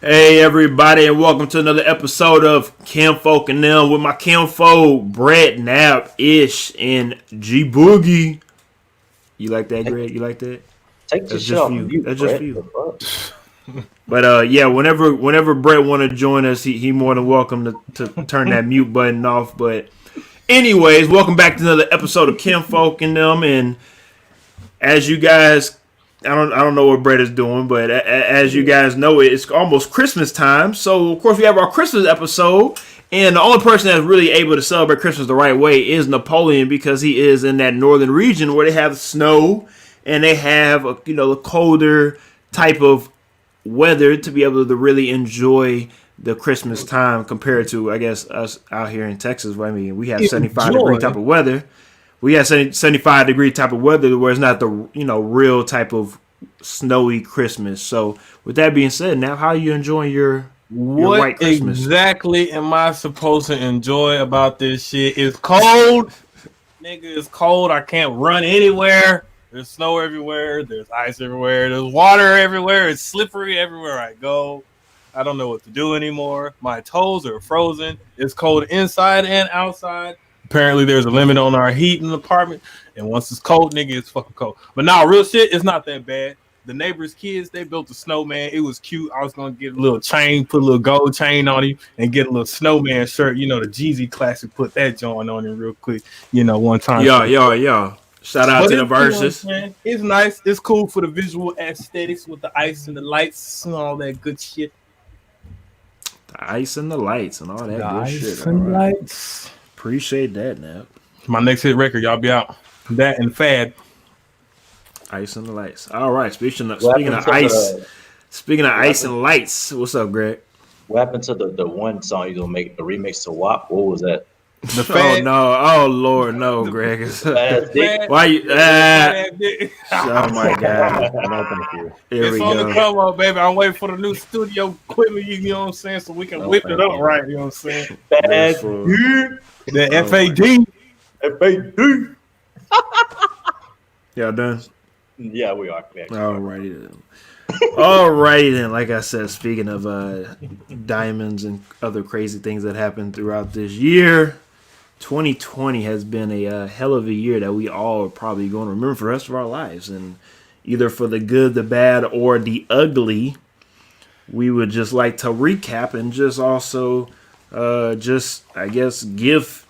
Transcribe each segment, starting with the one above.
Hey everybody, and welcome to another episode of Kinfolk and them with my Kinfolk, Brett, Nap, Ish, and G Boogie. You like that, Greg? You like that? Take That's this shit just for off you. mute, That's just for Brett. you. But yeah, whenever Brett want to join us, he more than welcome to turn that mute button off. But anyways, welcome back to another episode of Kinfolk and them, and as you guys, I don't know what Brett is doing, but as you guys know, it's almost Christmas time. So of course we have our Christmas episode, and the only person that's really able to celebrate Christmas the right way is Napoleon, because he is in that northern region where they have snow and they have the colder type of weather to be able to really enjoy the Christmas time compared to, I guess, us out here in Texas. I mean, we have 75-degree type of weather. We got 75-degree type of weather where it's not the real type of snowy Christmas. So with that being said, now how are you enjoying your white Christmas? Exactly am I supposed to enjoy about this shit? It's cold. Nigga, it's cold. I can't run anywhere. There's snow everywhere. There's ice everywhere. There's water everywhere. It's slippery everywhere I go. I don't know what to do anymore. My toes are frozen. It's cold inside and outside. Apparently, there's a limit on our heat in the apartment. And once it's cold, nigga, it's fucking cold. But now, real shit, it's not that bad. The neighbors' kids, they built a snowman. It was cute. I was going to get a little chain, put a little gold chain on him, and get a little snowman shirt. You know, the Jeezy classic, put that joint on him real quick. One time. Yo. Shout out to the verses. It's nice. It's cool for the visual aesthetics with the ice and the lights and all that good shit. The ice and the lights and all that good shit. Ice and lights. Appreciate that, Nap. My next hit record, y'all be out. That and Fad. Ice and the lights. All right. Speaking of ice and lights, what's up, Greg? What happened to the one song you gonna make a remix to WAP? What was that? The Fad. Oh no! Oh Lord, no, Greg. Why you? Oh my God! No, thank you. Here we It's on go. the come up, baby. I'm waiting for the new studio equipment. You know what I'm saying? So we can whip it up right. You know what I'm saying? Bad. The FAD. FAD. Y'all done? Yeah, we are. Alrighty then. Like I said, speaking of diamonds and other crazy things that happened throughout this year, 2020 has been a hell of a year that we all are probably going to remember for the rest of our lives. And either for the good, the bad, or the ugly, we would just like to recap and just also I guess give.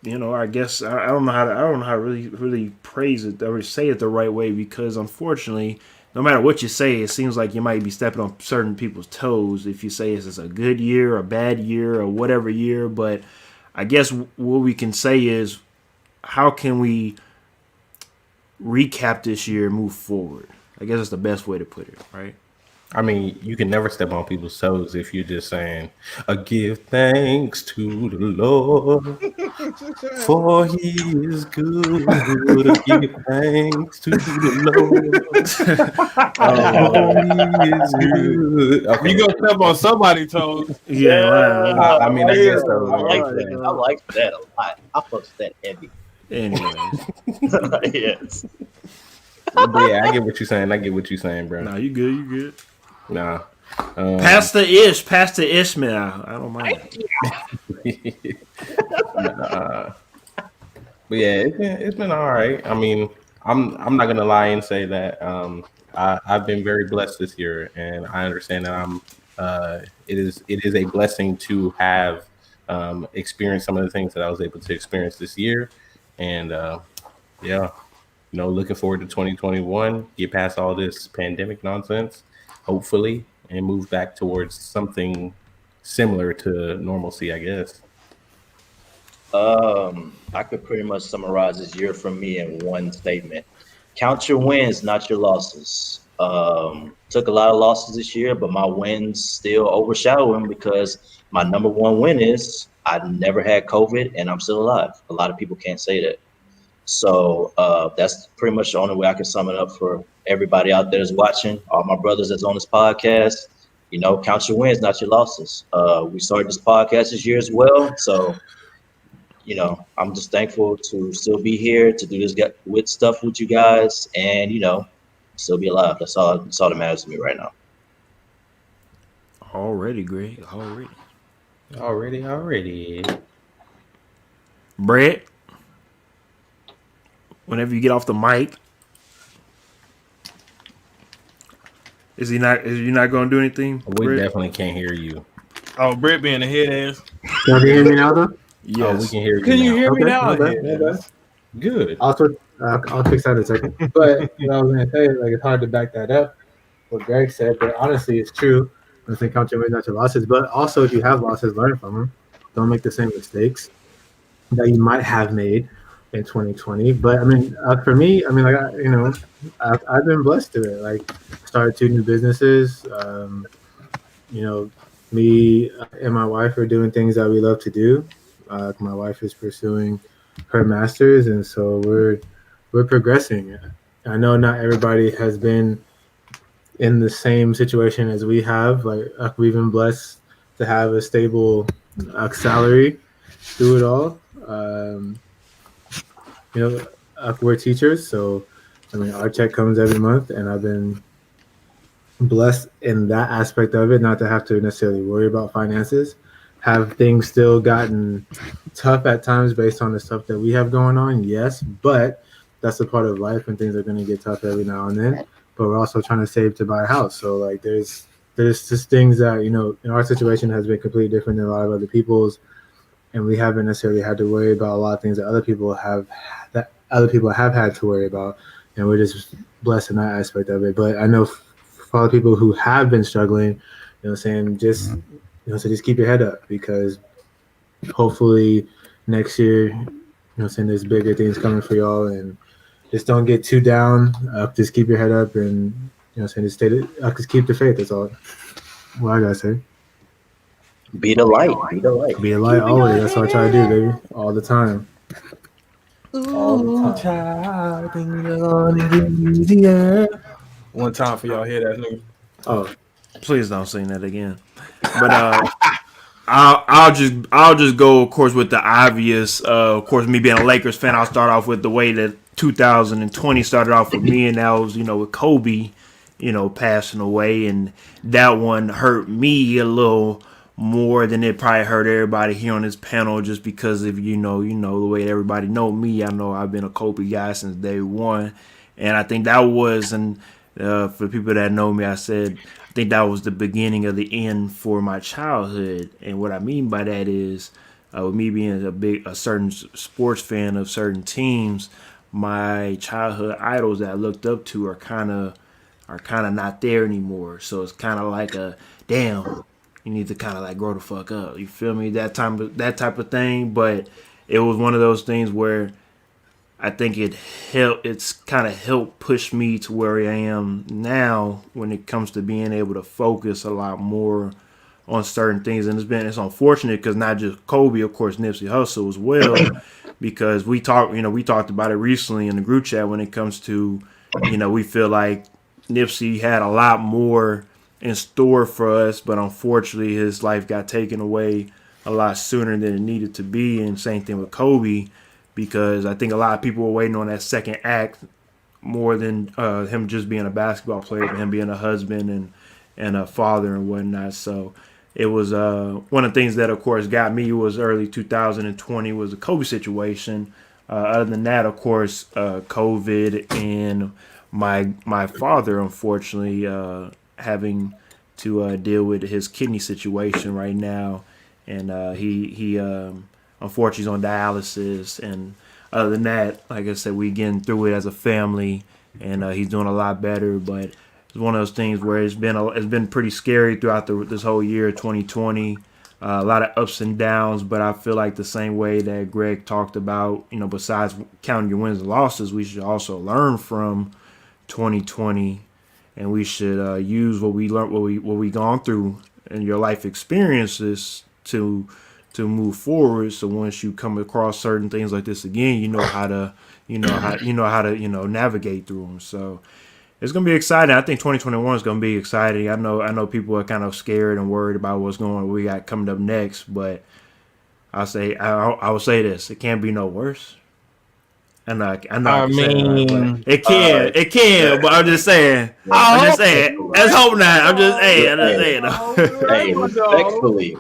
I guess I don't know how to really praise it or say it the right way, because unfortunately, no matter what you say, it seems like you might be stepping on certain people's toes if you say this is a good year, a bad year, or whatever year. But I guess what we can say is, how can we recap this year and move forward? I guess that's the best way to put it, right? I mean, you can never step on people's toes if you're just saying, give thanks to the Lord, for he is good. Give thanks to the Lord, for he is good. Okay. You gonna step on somebody's toes? Yeah. I mean, I guess so. I like that a lot. I fucks that heavy. Anyways. Yes. But yeah, I get what you're saying. Bro. No, you good. Nah. Pastor Ishmael. I don't mind. But yeah, it's been all right. I mean, I'm not gonna lie and say that I've been very blessed this year, and I understand that it is a blessing to have experienced some of the things that I was able to experience this year, and looking forward to 2021, get past all this pandemic nonsense, hopefully, and move back towards something similar to normalcy, I guess. I could pretty much summarize this year from me in one statement. Count your wins, not your losses. Took a lot of losses this year, but my wins still overshadow them, because my number one win is I never had COVID and I'm still alive. A lot of people can't say that. So that's pretty much the only way I can sum it up for everybody out there that's watching, all my brothers that's on this podcast. Count your wins, not your losses. We started this podcast this year as well. So, I'm just thankful to still be here, to do this with stuff with you guys, and, still be alive. That's all that matters to me right now. Already, Greg. Already. Brett, whenever you get off the mic, is you not gonna do anything, We Brett? definitely can't hear you. Oh, Brett being a head ass. Y'all can hear me now, though? Oh, we Yes. can hear you Can you now. hear me Okay, now? my bad, Head my bad. ass. Good. I'll fix that in a second. But what I was gonna say, like, it's hard to back that up. What Greg said, but honestly, it's true. I think count your wins, not your losses. But also, if you have losses, learn from them. Don't make the same mistakes that you might have made in 2020. But I mean, for me, I mean, like, I've been blessed to it. Like, started 2 new businesses. You know, me and my wife are doing things that we love to do. My wife is pursuing her master's, and so we're progressing. I know not everybody has been in the same situation as we have. Like, we've been blessed to have a stable salary through it all. We're teachers, so I mean, our check comes every month, and I've been blessed in that aspect of it, not to have to necessarily worry about finances. Have things still gotten tough at times based on the stuff that we have going on? Yes, but that's a part of life, and things are going to get tough every now and then. But we're also trying to save to buy a house. So like, there's just things that in our situation has been completely different than a lot of other people's, and we haven't necessarily had to worry about a lot of things that other people have had to worry about, and we're just blessed in that aspect of it. But I know for all the people who have been struggling, saying so just keep your head up, because hopefully next year, saying there's bigger things coming for y'all, and just don't get too down. Just keep your head up, and saying just keep the faith. That's all. What I gotta say. Be the light. Be the light. Be a light always. That's what I try to do, baby, all the time. All the time. Child, easier. One time for y'all hear that nigga. Oh, Please don't sing that again. But I'll just go, of course, with the obvious. Of course, me being a Lakers fan, I'll start off with the way that 2020 started off with me, and that was with Kobe, passing away, and that one hurt me a little more than it probably hurt everybody here on this panel, just because if you know the way everybody know me. I know I've been a Kobe guy since day one, and I think that was for people that know me, I think that was the beginning of the end for my childhood. And what I mean by that is, with me being a certain sports fan of certain teams, my childhood idols that I looked up to are kind of not there anymore. So it's kind of like a damn. You need to kind of like grow the fuck up. You feel me? That type of thing. But it was one of those things where I think it's kind of helped push me to where I am now when it comes to being able to focus a lot more on certain things. And it's unfortunate because not just Kobe, of course, Nipsey Hussle as well, because we talked about it recently in the group chat when it comes to, we feel like Nipsey had a lot more in store for us, but unfortunately his life got taken away a lot sooner than it needed to be. And same thing with Kobe, because I think a lot of people were waiting on that second act more than him just being a basketball player, but him being a husband and a father and whatnot. So it was one of the things that, of course, got me was early 2020 was the Kobe situation. Other than that, of course, COVID and my father, unfortunately, having to deal with his kidney situation right now, and he unfortunately he's on dialysis. And other than that, like I said, we getting through it as a family, and he's doing a lot better. But it's one of those things where it's been pretty scary throughout this whole year, 2020. A lot of ups and downs, but I feel like the same way that Greg talked about, besides counting your wins and losses, we should also learn from 2020, and we should use what we learned, what we gone through, and your life experiences to move forward. So once you come across certain things like this again, you know how to navigate through them. So it's gonna be exciting. I think 2021 is gonna be exciting. I know people are kind of scared and worried about what's we got coming up next, but I will say this: it can't be no worse. I know. I mean, It can, but I'm just saying. Let's hope not. I'm just saying. Hey,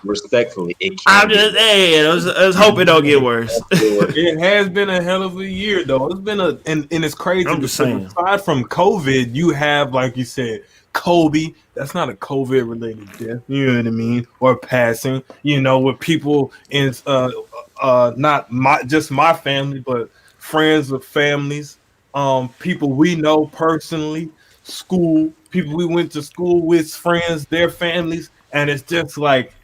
respectfully, it can. I'm just saying. Let's hope it don't get worse. it has been a hell of a year, though. It's been and it's crazy. I'm just saying. Aside from COVID, you have, like you said, Kobe. That's not a COVID related death. You know what I mean? Or passing. You know, with people in not just my family, but friends of families, people we know personally, school people we went to school with, friends, their families, and it's just like,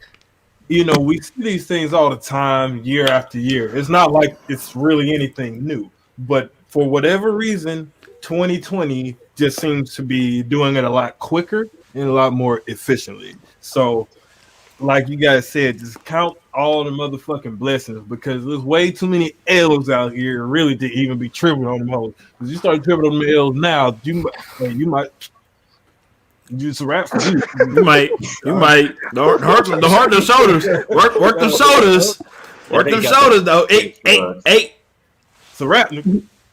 you know, we see these things all the time, year after year. It's not like it's really anything new, but for whatever reason, 2020 just seems to be doing it a lot quicker and a lot more efficiently. So, like you guys said, just count all the motherfucking blessings, because there's way too many L's out here really to even be tripping on them hoes. Because you start tripping on the L's now, you might just a rap for you. You might the heart, the shoulders, work the shoulders, though. Eight. It's a rap.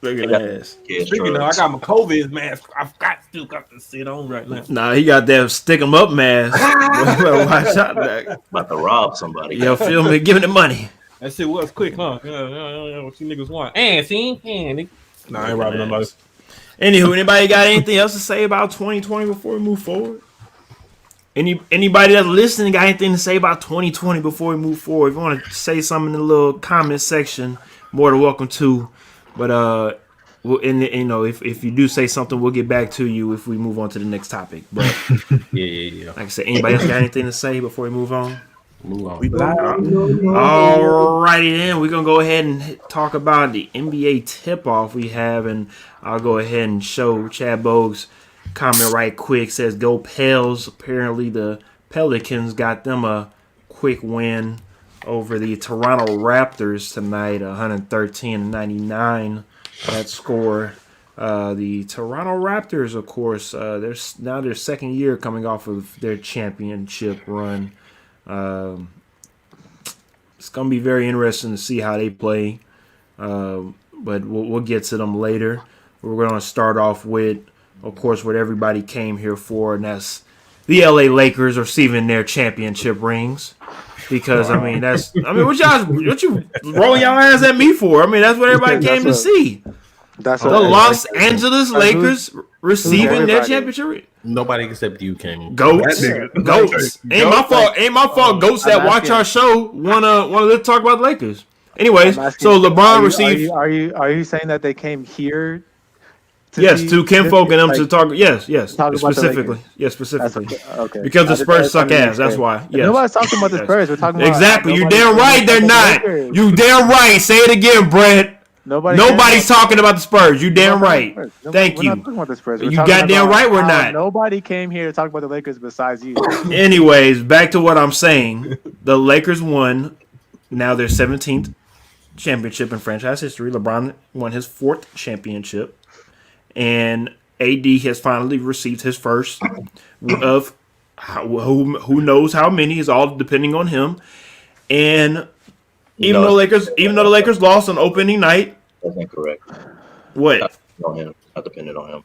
Look at that ass. Speaking of, I got my COVID mask. I've still got to sit on right now. Nah, he got that stick 'em up mask. Watch out, that. About to rob somebody. Yo, feel me? Giving it money. That shit was quick, huh? What you niggas want? Nigga. Nah, I ain't robbing nobody. Anywho, anybody got anything else to say about 2020 before we move forward? Anybody that's listening got anything to say about 2020 before we move forward? If you want to say something in the little comment section, more than welcome to. But if you do say something, we'll get back to you if we move on to the next topic. But yeah. Like I said, anybody else got anything to say before we move on? Move on. Alrighty then, we're gonna go ahead and talk about the NBA tip-off we have, and I'll go ahead and show Chad Bogues' comment right quick. Says go Pels. Apparently the Pelicans got them a quick win over the Toronto Raptors tonight, 113-99. That score. The Toronto Raptors, of course, they're now their second year coming off of their championship run. It's going to be very interesting to see how they play, but we'll get to them later. We're going to start off with, of course, what everybody came here for, and that's the LA Lakers receiving their championship rings. Because what you rolling your eyes at me for? I mean, that's what everybody came to see. That's The Los Angeles Lakers receiving their championship ring. Nobody except you came. Goats. Ain't my fault. Goats that watch our show wanna talk about the Lakers. Anyways, so LeBron received. Are you saying that they came here? To Kinfolk and them to talk. Yes, talk specifically. About specifically. Okay. Because the Spurs suck ass. That's why. Yes. Nobody's talking about the Spurs. We're talking about exactly. You damn right they're not. You damn right. Say it again, Brett. Nobody's talking about the Spurs. You damn right. Thank you. We're not talking about the Spurs. You goddamn right we're not. Nobody came here to talk about the Lakers besides you. Anyways, back to what I'm saying. The Lakers won now their 17th championship in franchise history. LeBron won his 4th championship. And AD has finally received his first of who knows how many, is all depending on him. And even though the Lakers lost on opening night, that's incorrect. What? Not dependent on him.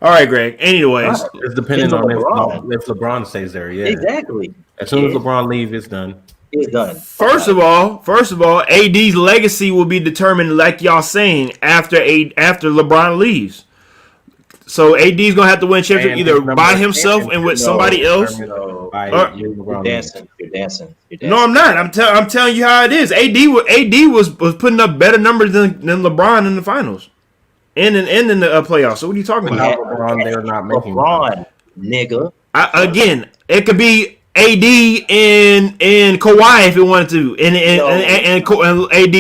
All right, Greg. Anyways, it's dependent on if LeBron stays there. Yeah, exactly. As soon as LeBron leaves, it's done. It's done. First of all, AD's legacy will be determined, like y'all saying, after LeBron leaves. So AD's gonna have to win championship either by himself and with somebody else. You're dancing. No, I'm not. I'm telling you how it is. AD was putting up better numbers than LeBron in the finals and in the playoffs. So what are you talking about? LeBron, they're not making LeBron, nigga. Again, it could be AD and Kawhi if it wanted to, and AD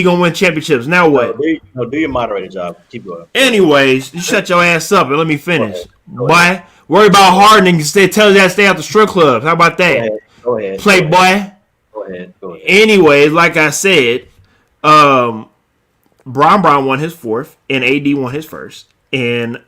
gonna win championships. Now what? No, do your moderator job. Keep going. Anyways, you shut your ass up and let me finish. Boy, worry about Harden and tell you that to stay out the strip clubs. How about that? Go ahead. Playboy. Go ahead. Anyways, like I said, Brown won his 4th and AD won his 1st, and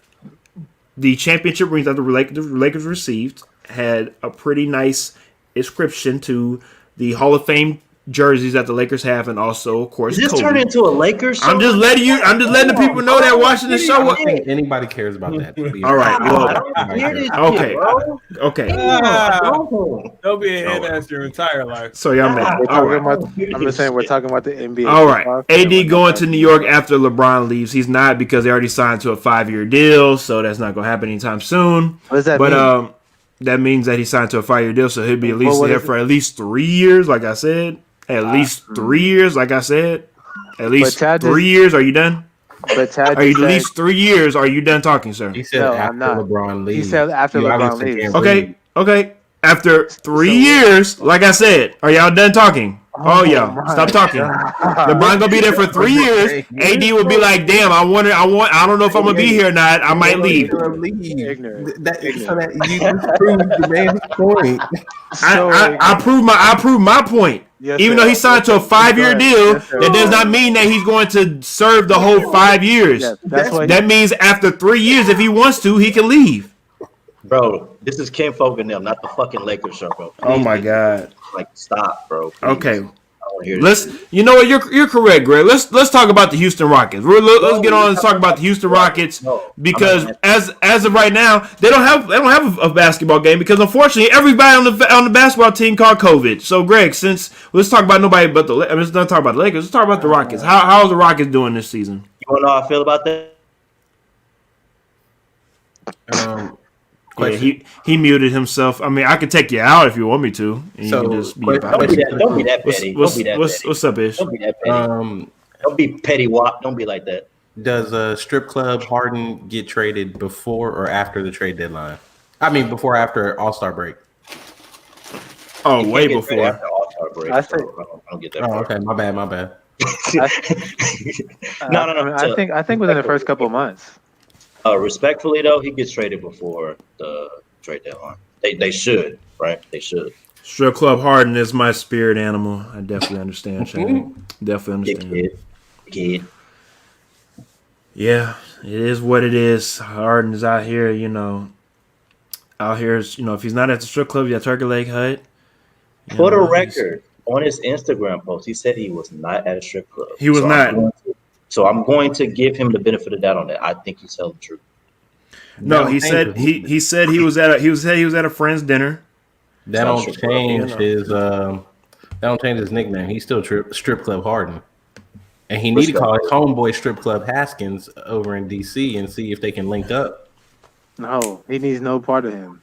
the championship rings that the Lakers received had a pretty nice inscription to the Hall of Fame jerseys that the Lakers have, and also, of course, Is this Kobe. turned into a Lakers show? I'm just letting the people know that watching the I show. don't think anybody cares about that. All right, well, I don't hear this okay, shit, bro. okay. Don't be a head ass your entire life. So y'all mad. We're All talking right. about. I'm just saying we're talking about the NBA. All right. kickoff, and we're AD not going to talking New York about- after LeBron leaves. He's not because they already signed to a 5-year deal, so that's not going to happen anytime soon. What does that But mean? that means that he signed to a 5-year deal, so he'll be at least what there is for at least 3 years, like I said. At least 3 years, like I said. At least Chad 3 years. Are you done? But Chad Are you just at said- least 3 years? Are you done talking, sir? He said No, I'm after not. LeBron leaves. He said after You LeBron obviously leaves. can't Okay. Okay. After 3 So- years, like I said, are y'all done talking? Oh, y'all, my stop talking. LeBron gonna be there for 3 years. AD will be like, "Damn, I don't know if I'm gonna be here or not. I might leave." Ignorant. That, so that you just proved the man's point. I prove my point. Yes, Even sir. though he signed to a 5-year Yes, deal, yes, sir. that does not mean that he's going to serve the whole 5 years. Yes, that's what That means after 3 years, if he wants to, he can leave. Bro, this is Kinfolk and them, not the fucking Lakers show, bro. Oh my Please, God. like, stop, bro. Please. Okay. I don't wanna hear this shit. You know what? You're correct, Greg. Let's talk about the Houston Rockets. Let's get on and talk about the Houston Rockets because as of right now, they don't have a basketball game because unfortunately everybody on the basketball team caught COVID. So Greg, let's talk about nobody but let's not talk about the Lakers. Let's talk about the Rockets. How's the Rockets doing this season? You wanna know how I feel about that? Yeah, he muted himself. I mean, I could take you out if you want me to. And So, you can just be quick- about Don't it. be that petty. Don't be that petty. What's up, Ish? Don't be that petty. Don't be petty wop. Don't be like that. Does Strip Club Harden get traded before or after the trade deadline? I mean, before or after All-Star break. Oh, You way can't get traded before. after All-Star break, I bro. think- I don't get that. Oh, far. okay. My bad. No. I think within the first couple of months. Respectfully though, he gets traded before the trade deadline. They should, right? They should. Strip Club Harden is my spirit animal. I definitely understand, Shane. Definitely understand. Kid. Yeah, it is what it is. Harden is out here, if he's not at the strip club, he's at Turkey Lake Hut. For the record, on his Instagram post, he said he was not at a strip club. He was not. So I'm going to give him the benefit of the doubt on that. I think he's telling the truth. No, he said he was at a friend's dinner. That don't Strip change club, his nickname. He's still Strip Club Harden. And he need to call his homeboy Strip Club Haskins over in DC and see if they can link up. No, he needs no part of him.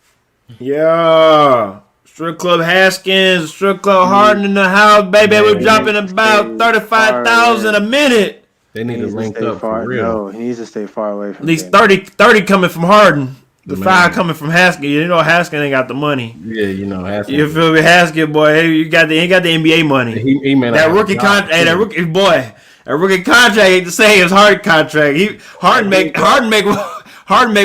Yeah. Strip Club Haskins, Strip Club Harden in the house, baby. We're dropping about 35,000 a minute. They need He to needs link stay up far. for real. No, he needs to stay far away from At least him. 30 coming from Harden. The Man. 5 coming from Haskins. You know Haskins ain't got the money. Yeah, Haskins. You feel me? Haskins, boy, he ain't got the NBA money. He may not That have a rookie job, contract, too. that rookie contract ain't the same as Harden contract. Harden make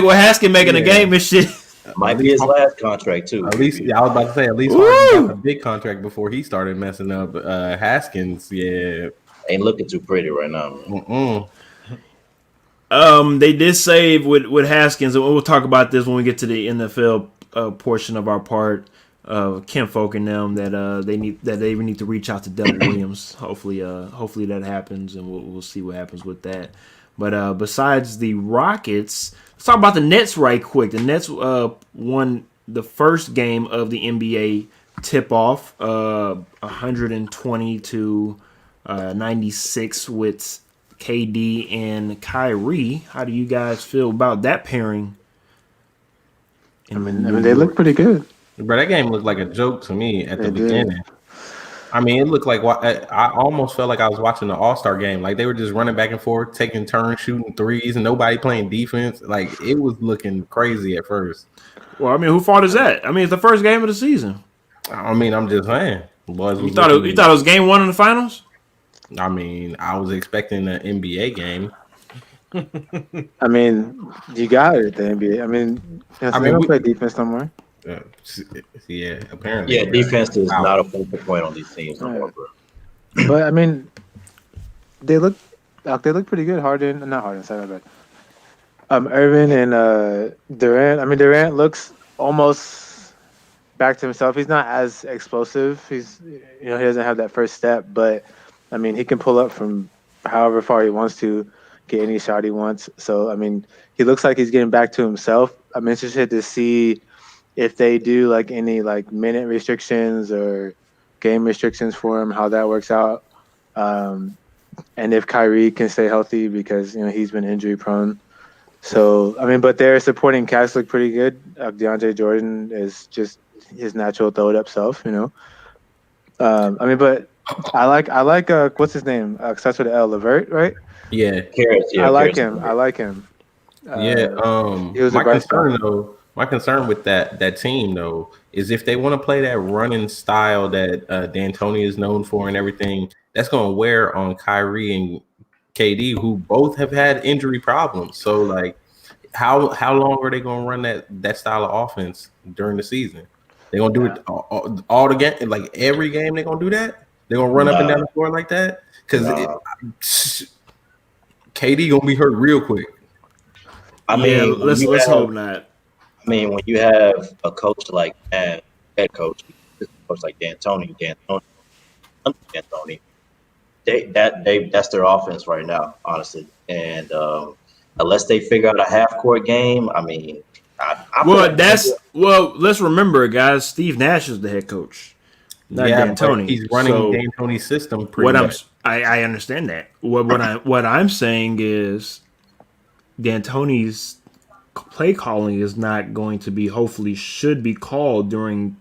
what Haskins make in the game and shit. Might be his last contract too. At least, I was about to say, at least Woo! Harden got a big contract before he started messing up. Haskins, yeah. Ain't looking too pretty right now, man. They did save with Haskins, and we'll talk about this when we get to the NFL portion of our part. Kinfolk and them that they even need to reach out to Devin Williams. Hopefully that happens, and we'll see what happens with that. But besides the Rockets, let's talk about the Nets right quick. The Nets won the first game of the NBA tip-off, 120 to 96 with KD and Kyrie. How do you guys feel about that pairing? I mean, they look pretty good. But that game looked like a joke to me at the It did. beginning. I mean, it looked like I almost felt like I was watching the All-Star game. Like they were just running back and forth, taking turns, shooting threes, and nobody playing defense. Like it was looking crazy at first. Well, I mean, who fault is that? I mean, it's the first game of the season. I mean, I'm just saying. Boys You was thought looking- it was game 1 in the finals? I mean, I was expecting an NBA game. I mean, you got it at the NBA. I mean, they don't play defense somewhere. Yeah, apparently. Yeah, defense is not a focal point on these teams no more, bro. But I mean, they look pretty good. Not Harden. Sorry about that. Irvin and Durant. I mean, Durant looks almost back to himself. He's not as explosive. He doesn't have that first step, but I mean, he can pull up from however far he wants to, get any shot he wants. So I mean, he looks like he's getting back to himself. I'm interested to see if they do like any like minute restrictions or game restrictions for him, how that works out. Um, and if Kyrie can stay healthy because he's been injury prone. So I mean, but their supporting cast look pretty good. DeAndre Jordan is just his natural throw it up self. I mean, but I like what's his name? Starts with L. Levert, right? Yeah, Carrots, yeah, I like Carrots. him. I like him. yeah. He was a bright spot. My concern with that team though is if they want to play that running style that D'Antoni is known for and everything, that's going to wear on Kyrie and KD, who both have had injury problems. So like, how long are they going to run that style of offense during the season? They're going to do it all the game, like every game. They're going to do that. They're going to run up and down the floor like that because KD going to be hurt real quick. I mean, let's hope not. I mean, when you have a coach like that, head coach like D'Antoni, that's their offense right now, honestly. And unless they figure out a half court game, I mean, let's remember, guys. Steve Nash is the head coach, not D'Antoni. He's running D'Antoni's system. I understand that. What I'm saying is D'Antoni's play calling is not going to be. Hopefully, should be called during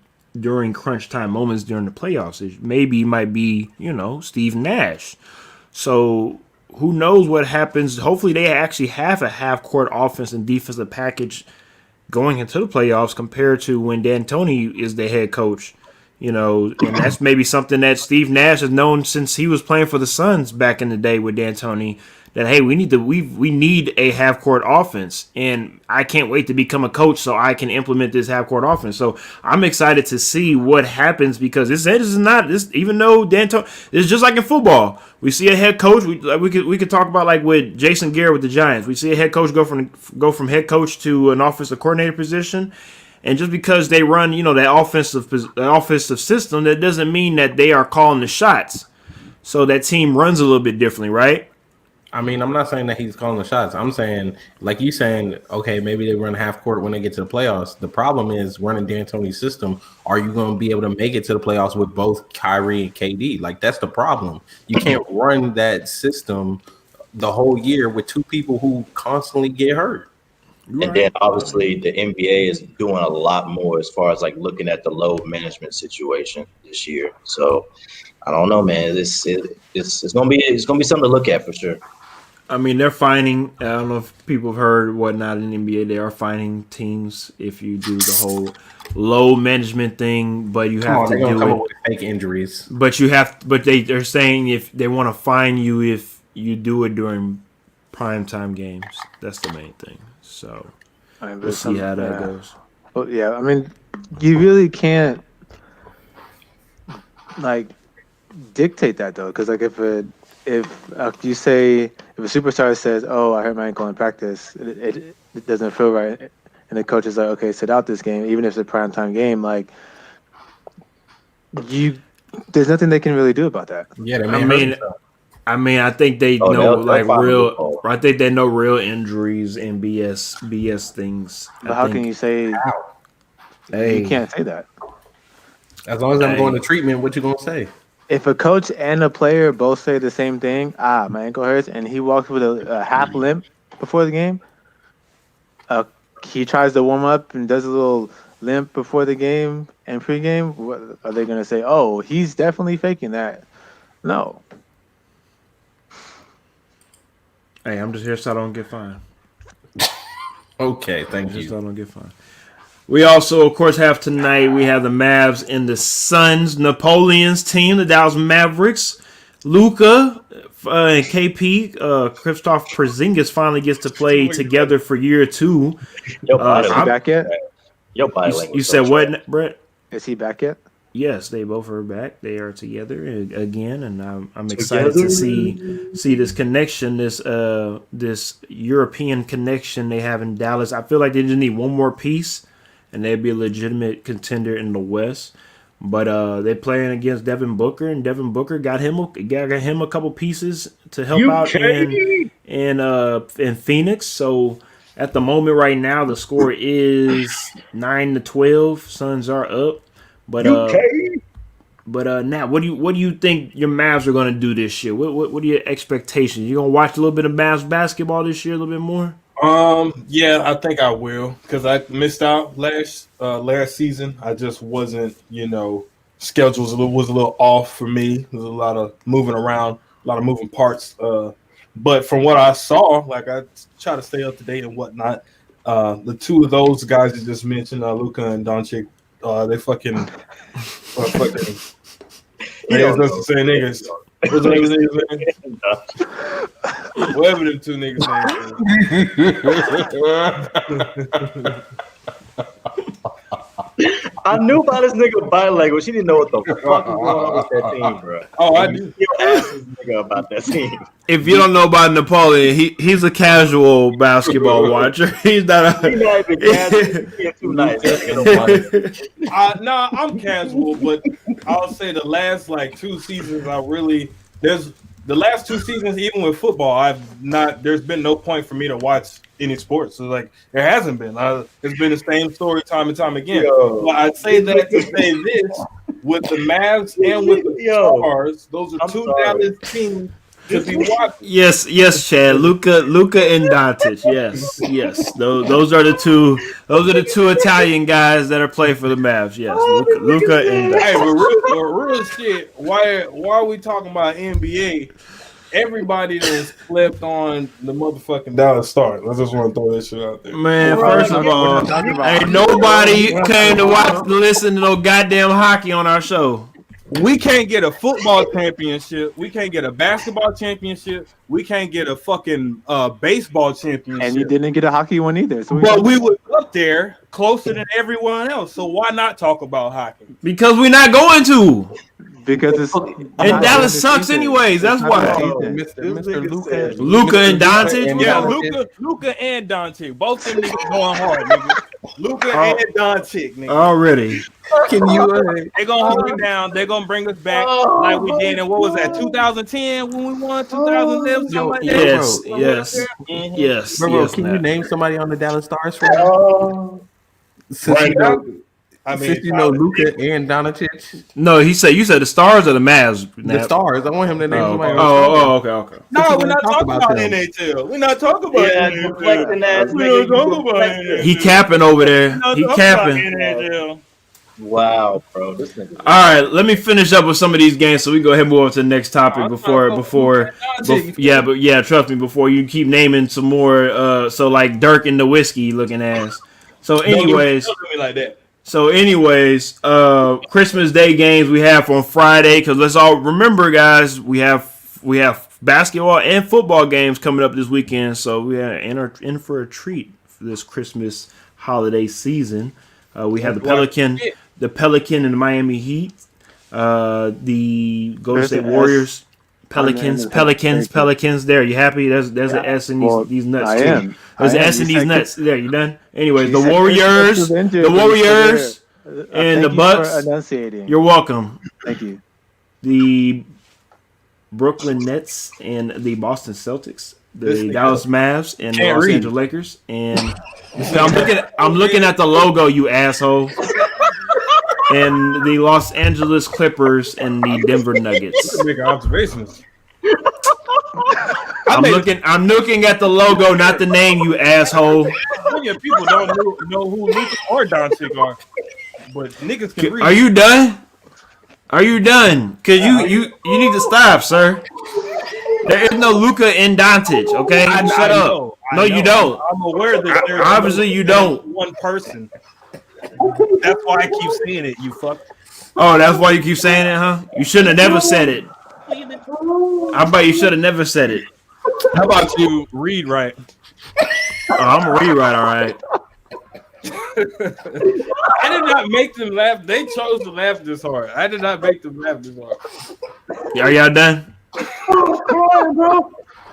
crunch time moments during the playoffs. It might be Steve Nash. So who knows what happens? Hopefully, they actually have a half court offense and defensive package going into the playoffs compared to when D'Antoni is the head coach. And that's maybe something that Steve Nash has known since he was playing for the Suns back in the day with D'Antoni. That hey, we need a half court offense, and I can't wait to become a coach so I can implement this half court offense. So I'm excited to see what happens because this is not this. Even though D'Antoni, it's just like in football, we see a head coach. We could talk about like with Jason Garrett with the Giants. We see a head coach go from head coach to an offensive coordinator position. And just because they run, that offensive system, that doesn't mean that they are calling the shots. So that team runs a little bit differently, right? I mean, I'm not saying that he's calling the shots. I'm saying, like you saying, okay, maybe they run half court when they get to the playoffs. The problem is running D'Antoni's system. Are you going to be able to make it to the playoffs with both Kyrie and KD? Like, that's the problem. You can't run that system the whole year with two people who constantly get hurt. And then obviously the NBA is doing a lot more as far as like looking at the load management situation this year. So I don't know, man. It's gonna be something to look at for sure. I mean, they're finding. I don't know if people have heard whatnot in the NBA. They are finding teams if you do the whole load management thing, but you have to do it. With fake injuries. But they're saying if they want to fine you if you do it during primetime games. That's the main thing. So we'll see how that goes. Well, yeah, I mean, you really can't like dictate that though, because like if you say if a superstar says, "Oh, I hurt my ankle in practice," it doesn't feel right, and the coach is like, "Okay, sit out this game," even if it's a primetime game, like there's nothing they can really do about that. Yeah, I mean, I think they know like real. I think they know real injuries and BS things. But how can you say? Hey, you can't say that. As long as I'm going to treatment, what you gonna say? If a coach and a player both say the same thing, my ankle hurts, and he walks with a half limp before the game, he tries to warm up and does a little limp before the game and pregame, what are they gonna say? Oh, he's definitely faking that. No. Hey, I'm just here so I don't get fined. Okay, thank you. So I don't get fined. We also, of course, have tonight, we have the Mavs and the Suns, Napoleon's team, the Dallas Mavericks. Luka and KP, Kristaps Porzingis finally gets to play together for year 2. Is he back yet? You said what, Brett? Is he back yet? Yes, they both are back. They are together again, and I'm excited to see this connection, this European connection they have in Dallas. I feel like they just need one more piece, and they'd be a legitimate contender in the West. But they're playing against Devin Booker, and Devin Booker got him a couple pieces to help out in Phoenix. So at the moment, right now, the score is 9-12. Suns are up, but Nat, what do you think your Mavs are going to do this year? What are your expectations? You gonna watch a little bit of Mavs basketball this year, a little bit more? Yeah, I think I will because I missed out last season. I just wasn't, schedule was a little off for me. There's a lot of moving around, a lot of moving parts. But from what I saw, like I try to stay up to date and whatnot. The two of those guys you just mentioned, Luka and Doncic, they fucking. Niggas just say niggas. What's the niggas name? Whatever them two niggas name. I knew about this nigga body language. He didn't know what the fuck was going on with that team, bro. Oh, I do. You asked this nigga about that team. If you don't know about Napoleon, he's a casual basketball watcher. He's not He's not even casual. He's too nice. Nah, I'm casual, but I'll say the last 2 seasons, the last 2 seasons, even with football, there's been no point for me to watch any sports. So there hasn't been. It's been the same story time and time again. But I'd say that to say this, with the Mavs and with the Stars, those are two Dallas teams to be watching. Yes, Chad. Luca and Doncic. Yes. Those are the two. Those are the two Italian guys that are playing for the Mavs. Yes, Luca and Doncic. Hey, but real shit. Why are we talking about NBA? Everybody that slept on the motherfucking Dallas Stars. I just want to throw that shit out there. Man, first of all, ain't nobody came to listen to no goddamn hockey on our show. We can't get a football championship. We can't get a basketball championship. We can't get a fucking baseball championship. And you didn't get a hockey one either. So we were up there closer than everyone else. So why not talk about hockey? Because we're not going to. Because it's and Dallas sucks anyways. That's why. Mr. Luka and Doncic. Yeah, Luka and Doncic. Both them niggas going hard, nigga. Luka and Doncic, nigga. Already. Can you? They gonna hold it down. They gonna bring us back like we did. And what was that? 2010 when we won 2011. Yes. Bro, can you name somebody on the Dallas Stars for me? Since you know Luka and Doncic. No, you said the Stars or the Mavs. The Stars. I want him to name somebody. Okay. No, we're not talking about NHL. We're not talking about NHL. He capping over there. He capping. Wow, bro. This nigga. All right, let me finish up with some of these games so we go ahead and move on to the next topic before trust me, before you keep naming some more so like Dirk and the whiskey looking ass. So anyways, Christmas Day games we have on Friday, because let's all remember, guys, we have basketball and football games coming up this weekend, so we are in for a treat for this Christmas holiday season. We have the Pelican and the Miami Heat, the Golden State Warriors, Pelicans. There, you happy? There's an S in these nuts. I am. There's an S in these nuts. There, you done? Anyways, the Warriors, and the Bucks. You're welcome. Thank you. The Brooklyn Nets and the Boston Celtics, the Dallas Mavs and the Los Angeles Lakers, and I'm looking at the logo, you asshole. And the Los Angeles Clippers and the Denver Nuggets. Make observations. I'm looking at the logo, not the name, you asshole. Plenty of people don't know who Luka or Doncic are, but niggas can read. Are you done? Cause you need to stop, sir. There is no Luka and Doncic, okay? Shut up. No, you don't. I'm aware that there's obviously you don't. One person. That's why I keep saying it, you fuck. Oh, that's why you keep saying it, huh? You shouldn't have never said it. How about you should have never said it? How about you read right? Oh, I'm gonna read right, all right. I did not make them laugh. They chose to laugh this hard. I did not make them laugh this hard. Are y'all done?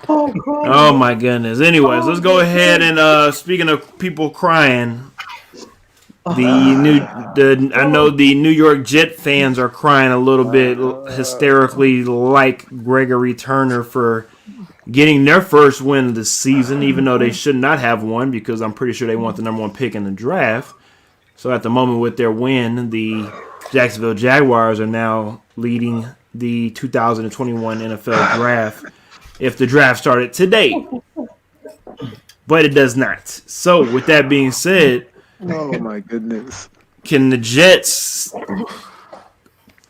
Oh my goodness. Anyways, let's go ahead and speaking of people crying, I know the New York Jet fans are crying a little bit hysterically like Gregory Turner for getting their first win of the season, even though they should not have one because I'm pretty sure they want the number one pick in the draft. So at the moment with their win, the Jacksonville Jaguars are now leading the 2021 NFL draft if the draft started today. But it does not. So with that being said, Oh my goodness. can the Jets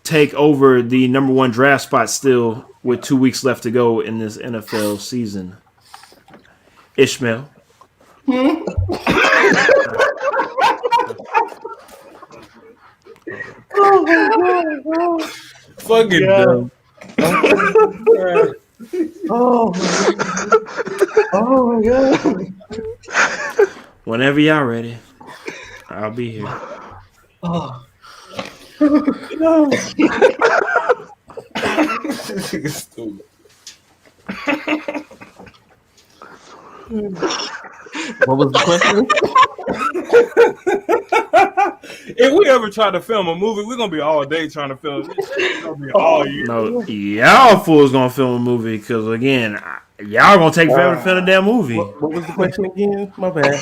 take over the number one draft spot still with 2 weeks left to go in this NFL season? Ishmael. Fucking dumb. Oh my god. Whenever y'all ready, I'll be here. Oh. Stupid. What was the question? If we ever try to film a movie, we're gonna be all day trying to film. It's gonna be all year. No, y'all fools gonna film a movie because again, y'all gonna take forever to film a damn movie. What was the question again? My bad.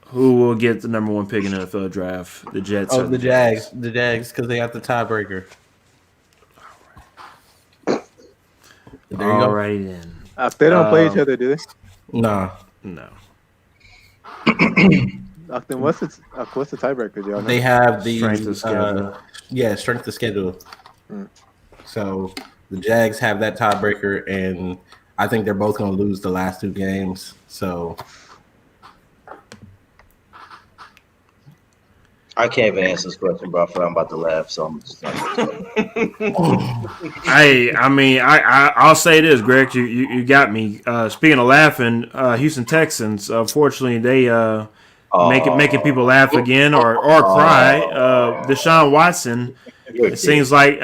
Who will get the number one pick in the NFL draft? The Jets. Oh, or the Jags. The Jags, because they got the tiebreaker. There you go. Alrighty then. They don't play each other, do they? Nah. No. Then what's the tiebreaker, y'all? They have the Strength of schedule. strength of schedule. Mm. So the Jags have that tiebreaker, and I think they're both going to lose the last two games. So I can't even answer this question, bro. I'm about to laugh, so I'm just not. I'll say this, Greg. You got me. Speaking of laughing, Houston Texans. Unfortunately, they making people laugh again or cry. Deshaun Watson. It seems like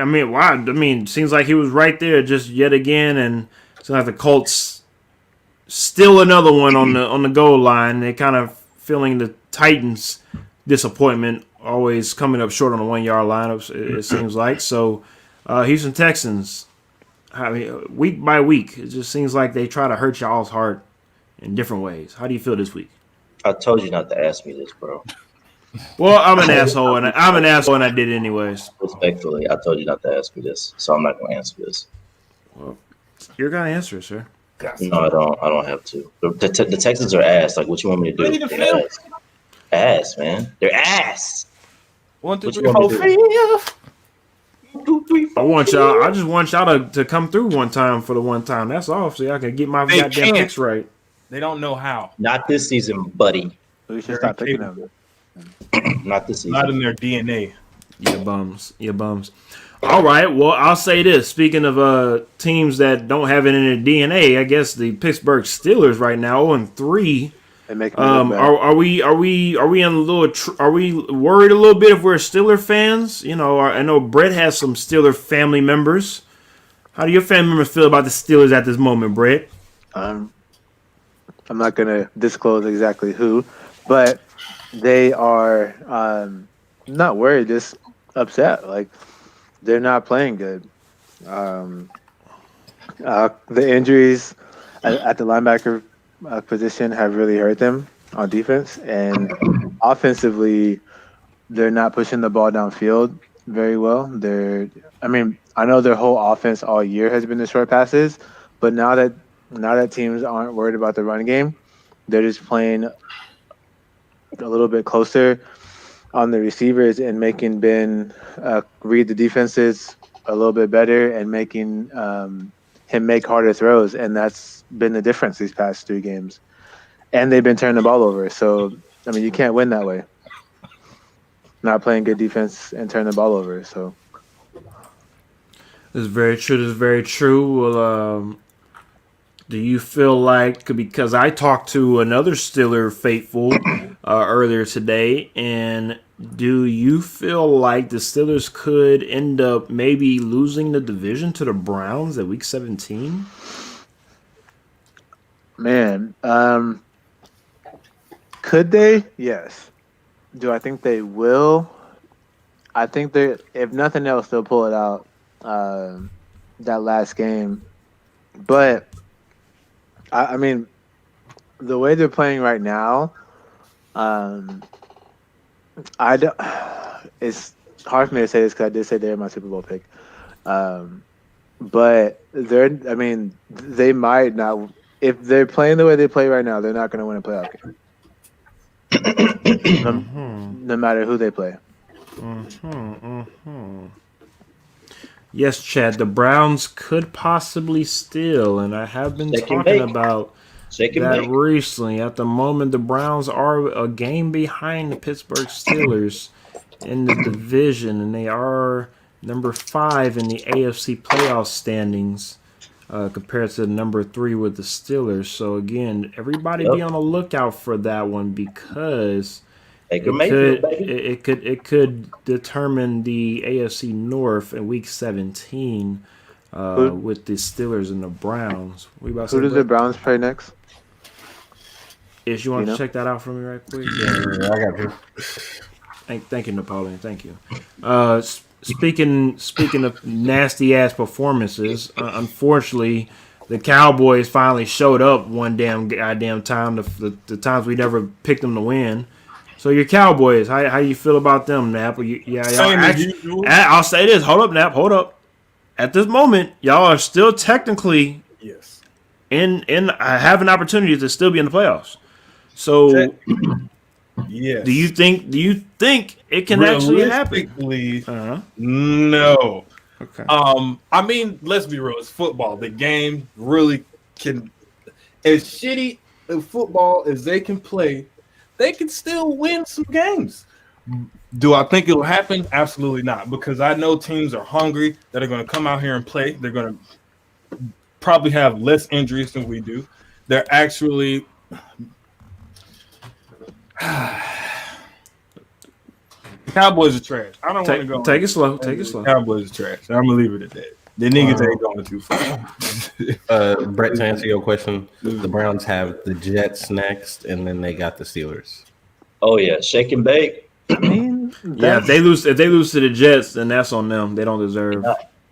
seems like he was right there just yet again, and it's like the Colts still another one on the goal line. They kind of feeling the Titans' disappointment, always coming up short on the 1 yard lineups. It seems like so. Houston Texans. I mean, week by week, it just seems like they try to hurt y'all's heart in different ways. How do you feel this week? I told you not to ask me this, bro. Well, I'm an asshole, and I did it anyways. Respectfully, I told you not to ask me this, so I'm not going to answer this. Well, you're gonna answer, sir. No, I don't have to. The Texans are ass. Like, what you want me to do? Ready to film? Ass, man. They're ass. 1, 2, What you 3, want 4, me to 5. I just want y'all to come through one time for the one time. That's all, so y'all can get my They goddamn can't. picks right. They don't know how. Not this season, buddy. We should stop picking them. Not this season. Not in their DNA. You bums. All right. Well, I'll say this. Speaking of teams that don't have it in their DNA, I guess the Pittsburgh Steelers right now 0-3. They make me look bad. Are we in a little? Are we worried a little bit if we're Steeler fans? You know, I know Brett has some Steeler family members. How do your family members feel about the Steelers at this moment, Brett? I'm not gonna disclose exactly who, but they are not worried, just upset. Like they're not playing good. The injuries at the linebacker position have really hurt them on defense, and offensively, they're not pushing the ball downfield very well. I know their whole offense all year has been the short passes, but now that teams aren't worried about the run game, they're just playing a little bit closer on the receivers and making Ben read the defenses a little bit better and making him make harder throws, and that's been the difference these past 3 games. And they've been turning the ball over, so I mean you can't win that way. Not playing good defense and turning the ball over. So this is very true. Well, do you feel like, because I talked to another Steeler faithful earlier today, and do you feel like the Steelers could end up maybe losing the division to the Browns at Week 17? Man, Could they? Yes. Do I think they will? I think they, if nothing else, they'll pull it out that last game. But I mean, the way they're playing right now, um, I don't. It's hard for me to say this because I did say they're my Super Bowl pick. But they're. I mean, they might not. If they're playing the way they play right now, they're not going to win a playoff game. No matter who they play. Yes, Chad, the Browns could possibly steal, and I have been talking about that recently. At the moment, the Browns are a game behind the Pittsburgh Steelers in the division, and they are number 5 in the AFC playoff standings compared to number 3 with the Steelers. So, again, everybody be on the lookout for that one because it could determine the AFC North in Week 17 with the Steelers and the Browns. Who do the Browns play next? Ish, you want to check that out for me right quick? Yeah, I got you. Thank you, Napoleon. Thank you. Speaking of nasty ass performances, unfortunately, the Cowboys finally showed up one goddamn time. The times we never picked them to win. So your Cowboys, how you feel about them, Nap? I'll say this. Hold up, Nap. Hold up. At this moment, y'all are still technically in have an opportunity to still be in the playoffs. So, yes. Do you think it can actually happen? No. Okay. I mean, let's be real. It's football. The game really can. As shitty of football as they can play, they can still win some games. Do I think it'll happen? Absolutely not. Because I know teams are hungry that are going to come out here and play. They're going to probably have less injuries than we do. They're actually. Cowboys are trash. I don't want to go. Take it slow. Take it slow. Cowboys are trash. I'm gonna leave it at that. The niggas ain't going too far. Brett, to answer your question, the Browns have the Jets next, and then they got the Steelers. Oh yeah, shake and bake. I mean, if they lose to the Jets, then that's on them. They don't deserve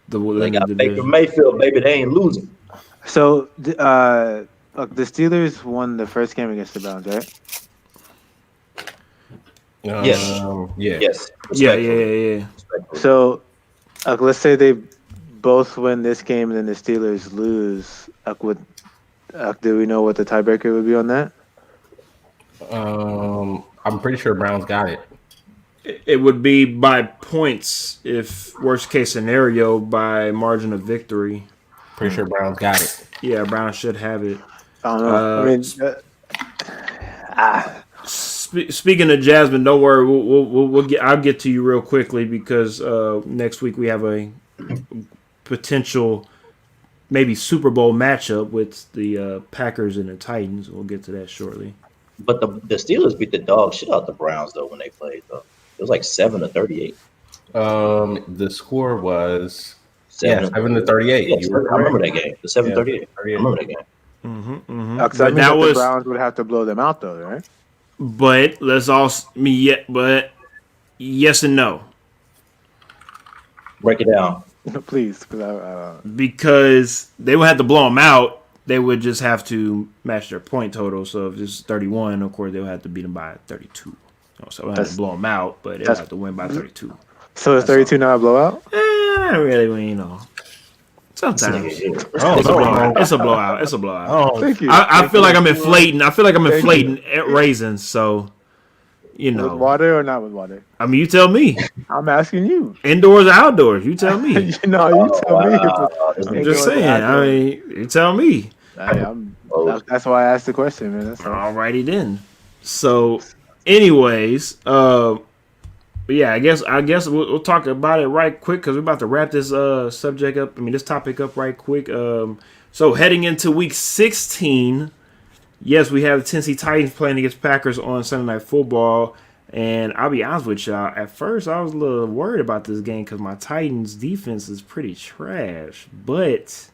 They got Baker Mayfield, baby. They ain't losing. So the Steelers won the first game against the Browns, right? Yes. Yeah. So, let's say they both win this game and then the Steelers lose. Do we know what the tiebreaker would be on that? I'm pretty sure Browns got it. It would be by points, if worst case scenario, by margin of victory. Pretty sure Browns got it. Yeah, Browns should have it. I don't know. Speaking of Jasmine, don't worry. I'll get to you real quickly because next week we have a potential maybe Super Bowl matchup with the Packers and the Titans. We'll get to that shortly. But the Steelers beat the dog shit out the Browns though when they played though. It was like 7-38. The score was 7-38. Yes, I remember that game. The 7-38. I remember that game. But the Browns would have to blow them out though, right? But but yes and no. Break it down, please. Because they would have to blow them out. They would just have to match their point total. So if it's 31, of course, they'll have to beat them by 32. So they'll have to blow them out, but they'll have to win by 32. So is 32 not a blowout? Not really, Sometimes it's a blowout. It's a blowout. Oh, thank you. I feel like I'm inflating raisins. So, with water or not with water? I mean, you tell me. I'm asking you. Indoors or outdoors? You tell me. You tell me. I'm just saying. I mean, you tell me. That's why I asked the question, man. Alrighty then. So, anyways, yeah, I guess we'll talk about it right quick because we're about to wrap this this topic up right quick. So heading into week 16, yes, we have the Tennessee Titans playing against Packers on Sunday Night Football. And I'll be honest with y'all, at first I was a little worried about this game because my Titans defense is pretty trash. But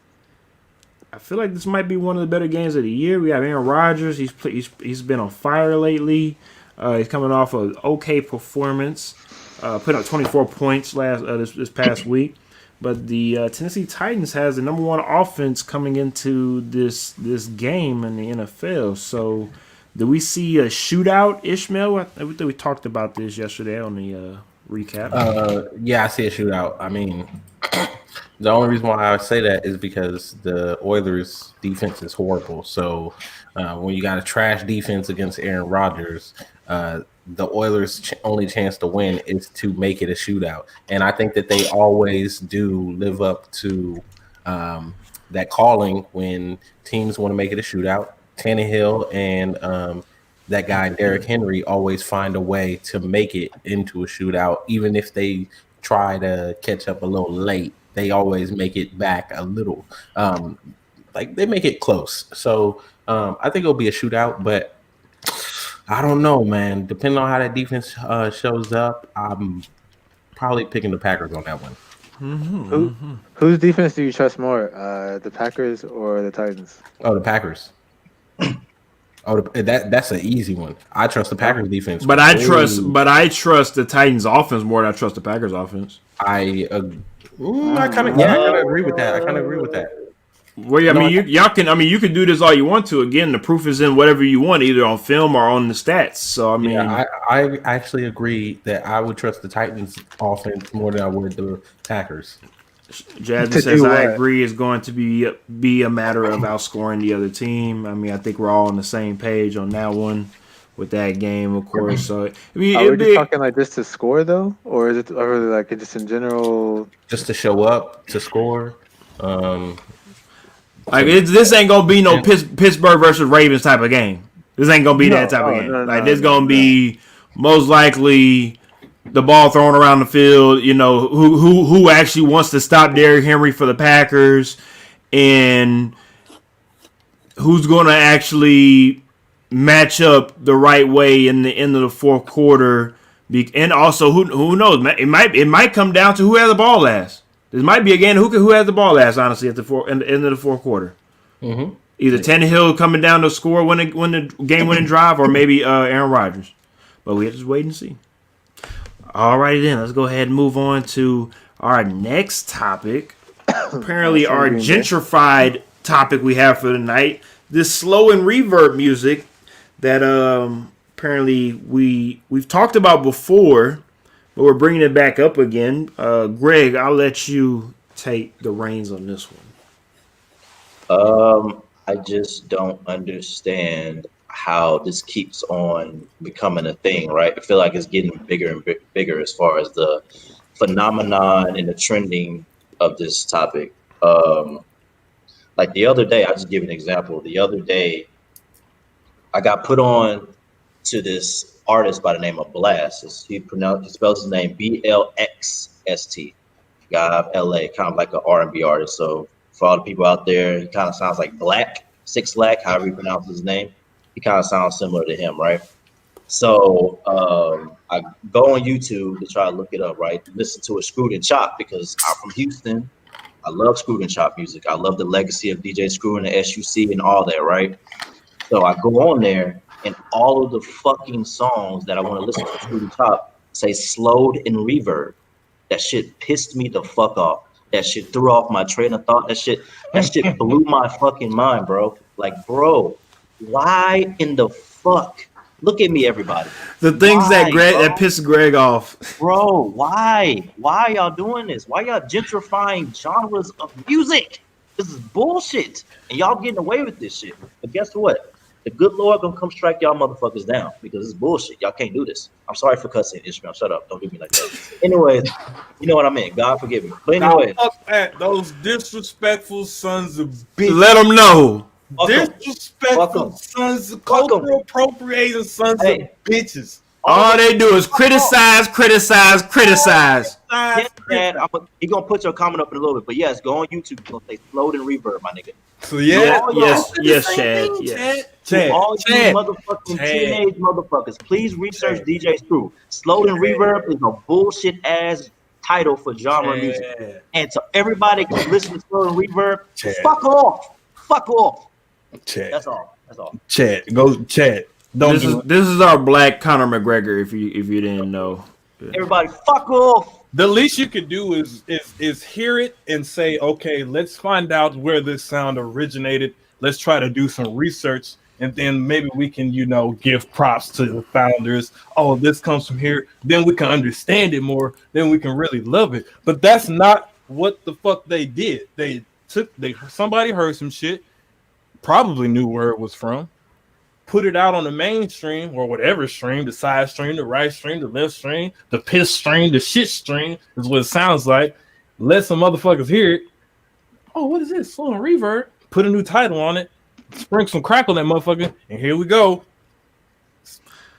I feel like this might be one of the better games of the year. We have Aaron Rodgers. He's been on fire lately. He's coming off an okay performance. Put up 24 points this past week. But the Tennessee Titans has the number one offense coming into this game in the NFL. So, do we see a shootout, Ishmael? I think we talked about this yesterday on the recap. Yeah, I see a shootout. I mean, the only reason why I say that is because the Oilers' defense is horrible. So, when you got a trash defense against Aaron Rodgers, the Oilers' only chance to win is to make it a shootout. And I think that they always do live up to that calling when teams want to make it a shootout. Tannehill and that guy, Derrick Henry, always find a way to make it into a shootout. Even if they try to catch up a little late, they always make it back a little. Like they make it close. So I think it'll be a shootout, but I don't know, man. Depending on how that defense shows up, I'm probably picking the Packers on that one. Whose defense do you trust more, the Packers or the Titans? Oh, the Packers. That's an easy one. I trust the Packers defense, But I trust the Titans offense more than I trust the Packers offense. I kind of agree with that. Well, yeah, I mean, you can do this all you want to. Again, the proof is in whatever you want, either on film or on the stats. So, I mean, I actually agree that I would trust the Titans offense more than I would the Packers. Jasmine says I agree. It's going to be a matter of outscoring the other team. I mean, I think we're all on the same page on that one with that game, of course. So, I mean, are we just talking like this to score though, or is it really like just in general, just to show up to score? Like this ain't gonna be no Pittsburgh versus Ravens type of game. This ain't gonna be that type of game. This gonna be most likely the ball thrown around the field. You know who actually wants to stop Derrick Henry for the Packers, and who's gonna actually match up the right way in the end of the fourth quarter. And also who knows? It might come down to who has the ball last. This might be a game who has the ball last, honestly, at the end of the fourth quarter. Mm-hmm. Either Tannehill coming down to score when the game-winning drive, or maybe Aaron Rodgers. But we have to just wait and see. All righty then, let's go ahead and move on to our next topic. Apparently, our gentrified topic we have for the night. This slow and reverb music that apparently we've talked about before. But we're bringing it back up again. Greg, I'll let you take the reins on this one. I just don't understand how this keeps on becoming a thing, right? I feel like it's getting bigger and bigger as far as the phenomenon and the trending of this topic. Like the other day, I'll just give an example. The other day, I got put on to this artist by the name of Blast. He spells his name BLXST. Guy out of LA, kind of like an R&B artist. So for all the people out there, he kind of sounds like Black, Six Lack, however you pronounce his name. He kind of sounds similar to him, right? So I go on YouTube to try to look it up, right? Listen to a Screwed and Chop because I'm from Houston. I love Screwed and Chop music. I love the legacy of DJ Screw and the SUC and all that, right? So I go on there, and all of the fucking songs that I want to listen to through the top say slowed in reverb. That shit pissed me the fuck off. That shit threw off my train of thought. That shit blew my fucking mind, bro. Like, bro, why in the fuck? Look at me, everybody. The things that piss Greg off. Bro, why? Why y'all doing this? Why y'all gentrifying genres of music? This is bullshit. And y'all getting away with this shit. But guess what? The good Lord gonna come strike y'all motherfuckers down because it's bullshit. Y'all can't do this. I'm sorry for cussing, Ishmael. Shut up. Don't do me like that. Anyways, you know what I mean. God forgive me. But anyway, fuck that. Those disrespectful sons of bitches. Let them know. Disrespectful sons of cultural appropriating sons of bitches. All they do is criticize. Yes, Dad, he gonna put your comment up in a little bit, but yes, go on YouTube. Gonna say slowed and reverb, my nigga. So yes, Chad. Chad. All you motherfucking teenage motherfuckers, please research DJ Screw. Slowed and reverb is a bullshit ass title for genre music. And to everybody who listen to slowed and reverb, fuck off. fuck off. Chat. That's all. That's all. Chat. Go chat. Don't do it. This is our black Conor McGregor. If you didn't know, Everybody, fuck off. The least you could do is hear it and say, okay, let's find out where this sound originated. Let's try to do some research, and then maybe we can, give props to the founders. Oh, this comes from here. Then we can understand it more. Then we can really love it. But that's not what the fuck they did. Somebody heard some shit, probably knew where it was from, put it out on the mainstream or whatever stream, the side stream, the right stream, the left stream, the piss stream, the shit stream is what it sounds like. Let some motherfuckers hear it. Oh, what is this? Slow and reverb. Put a new title on it. Sprinkle some crack on that motherfucker, and here we go.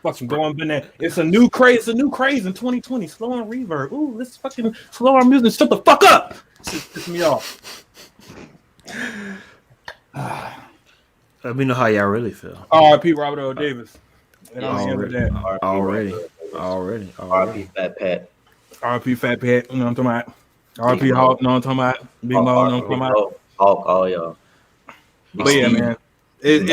Fucking going banana. It's a new craze in 2020. Slow and reverb. Ooh, let's fucking slow our music. Shut the fuck up. This pisses me off. let me know how y'all really feel. R.I.P. Robert L. Davis. And I'm the end of that. Already. R.I.P. Fat Pat. R.I.P. Fat Pat. You know what I'm talking about? R.I.P. Hawk. You know what I'm talking about? Big Mo. You know what I'm talking about? Hawk, all y'all. But yeah, man. It's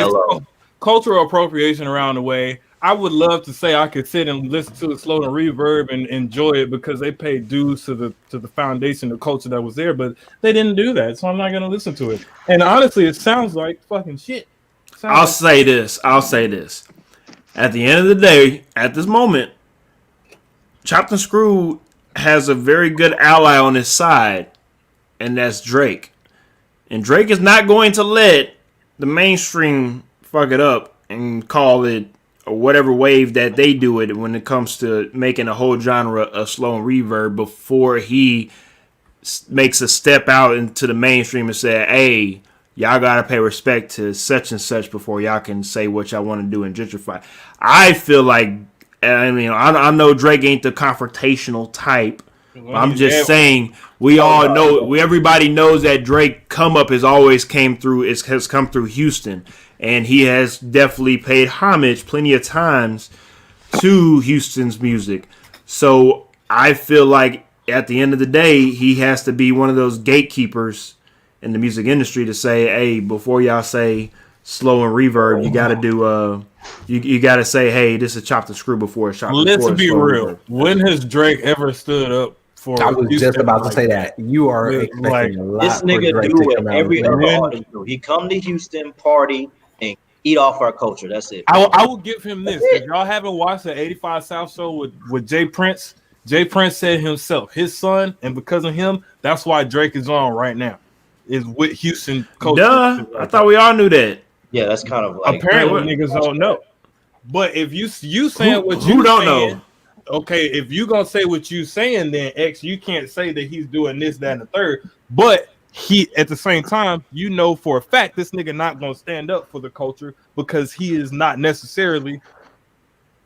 cultural appropriation around the way. I would love to say I could sit and listen to the slow and reverb and enjoy it because they paid dues to the foundation, the culture that was there, but they didn't do that, so I'm not gonna listen to it. And honestly, it sounds like fucking shit. I'll say this. At the end of the day, at this moment, Chopped and Screwed has a very good ally on his side, and that's Drake. And Drake is not going to let the mainstream fuck it up and call it or whatever wave that they do it when it comes to making a whole genre a slow and reverb before he makes a step out into the mainstream and say, hey, y'all got to pay respect to such and such before y'all can say what y'all want to do in gentrified. I feel like, I know Drake ain't the confrontational type. I'm just saying everybody knows that Drake has come through Houston, and he has definitely paid homage plenty of times to Houston's music. So I feel like at the end of the day, he has to be one of those gatekeepers in the music industry to say, hey, before y'all say slow and reverb, you got to do you got to say, hey, this is Chopped and Screw before it's Chopped. Let's be real. Reverb. When has Drake ever stood up? I was just about to say that. You are expecting a lot. This nigga do what every other artist do. He come to Houston, party, and eat off our culture. That's it. I will give him this. If y'all haven't watched the 85 South show with Jay Prince said himself, his son, and because of him, that's why Drake is on right now. Is with Houston culture. Duh. I thought we all knew that. Yeah, that's kind of like apparently niggas don't know. But if you saying what you don't know. Okay, if you gonna say what you saying, then X, you can't say that he's doing this, that, and the third. But he, at the same time, for a fact this nigga not gonna stand up for the culture because he is not necessarily